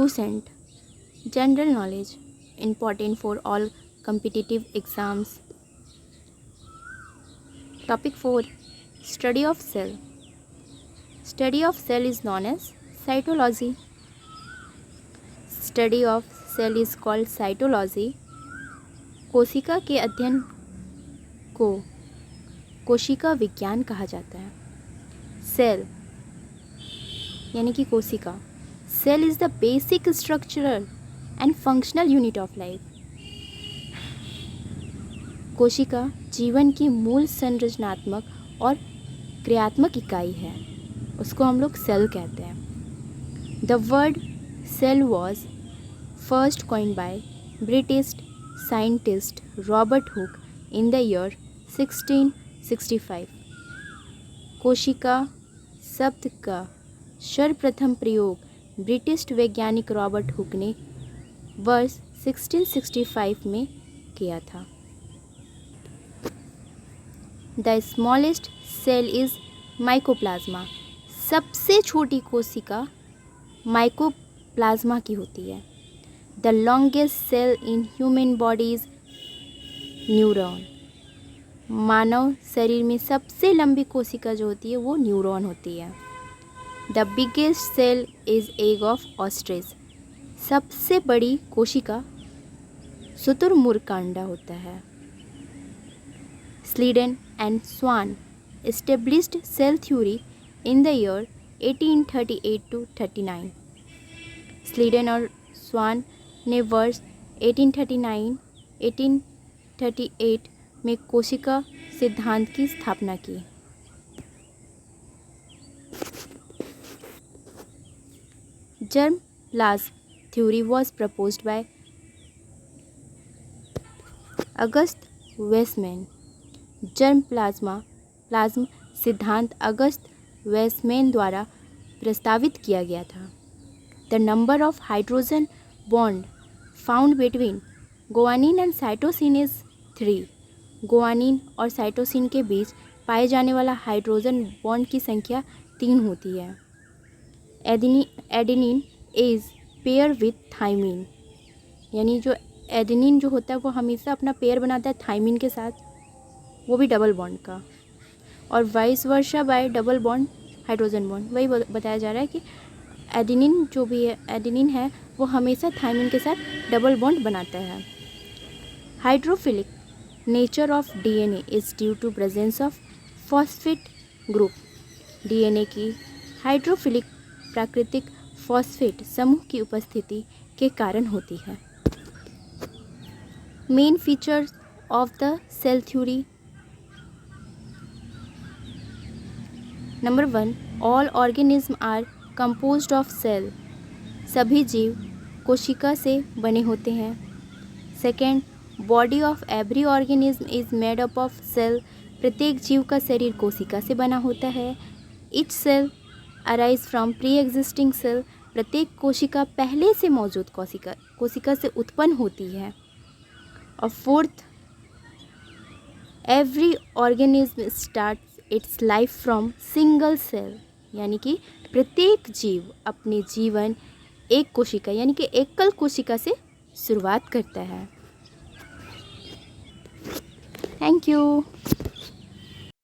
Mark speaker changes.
Speaker 1: Lucent, general knowledge, important for all competitive exams. Topic 4. Study of cell. Study of cell is known as cytology. Study of cell is called cytology. कोशिका के अध्ययन को कोशिका विज्ञान कहा जाता है. सेल यानी कि कोशिका. Cell is the basic structural and functional unit of life. कोशिका जीवन की मूल संरचनात्मक और क्रियात्मक इकाई है. उसको हम लोग सेल कहते हैं. The word cell was first coined by British scientist Robert Hooke in the year 1665. कोशिका शब्द का सर्वप्रथम प्रयोग ब्रिटिश वैज्ञानिक रॉबर्ट हुक ने वर्ष 1665 में किया था. The smallest cell is mycoplasma. सबसे छोटी कोशिका माइकोप्लाज्मा की होती है. The longest cell in human body is neuron. मानव शरीर में सबसे लंबी कोशिका जो होती है वो न्यूरॉन होती है. The biggest cell is egg of ostrich. सबसे बड़ी कोशिका शुतुरमुर्ग का अंडा होता है. Schleiden and Schwann established cell theory in the year 1838 to 39. Schleiden और स्वान ने वर्ष 1838 में कोशिका सिद्धांत की स्थापना की. Germ plasm theory was proposed by August Weissman. Germ plasm सिद्धांत अगस्त वेसमैन द्वारा प्रस्तावित किया गया था. The number of hydrogen bond found between guanine and cytosine is 3. Guanine और साइटोसिन के बीच पाए जाने वाला हाइड्रोजन बॉन्ड की संख्या 3 होती है. Adenine is pair with thymine. यानी जो एडेनिन जो होता है वो हमेशा अपना पेयर बनाता है थाइमिन के साथ, वो भी डबल बॉन्ड का. और vice versa bye double bond hydrogen bond. वही बताया जा रहा है कि एडेनिन जो भी है एडेनिन है वो हमेशा थाइमिन के साथ डबल बॉन्ड बनाता है. Hydrophilic nature of DNA is due to presence of phosphate group. DNA की हाइड्रोफिलिक प्राकृतिक फॉस्फेट समूह की उपस्थिति के कारण होती है. Main features of the cell theory. Number 1. All organism are composed of cell. सभी जीव कोशिका से बने होते हैं. Second. Body of every organism is made up of cell. प्रत्येक जीव का शरीर कोशिका से बना होता है. Each cell arise from pre existing cell. प्रत्येक कोशिका पहले से मौजूद कोशिका से उत्पन्न होती है. और fourth. Every organism start its life from single cell. यानी कि प्रत्येक जीव अपने जीवन एक कोशिका यानी कि एकल कोशिका से शुरुआत करता है. Thank you.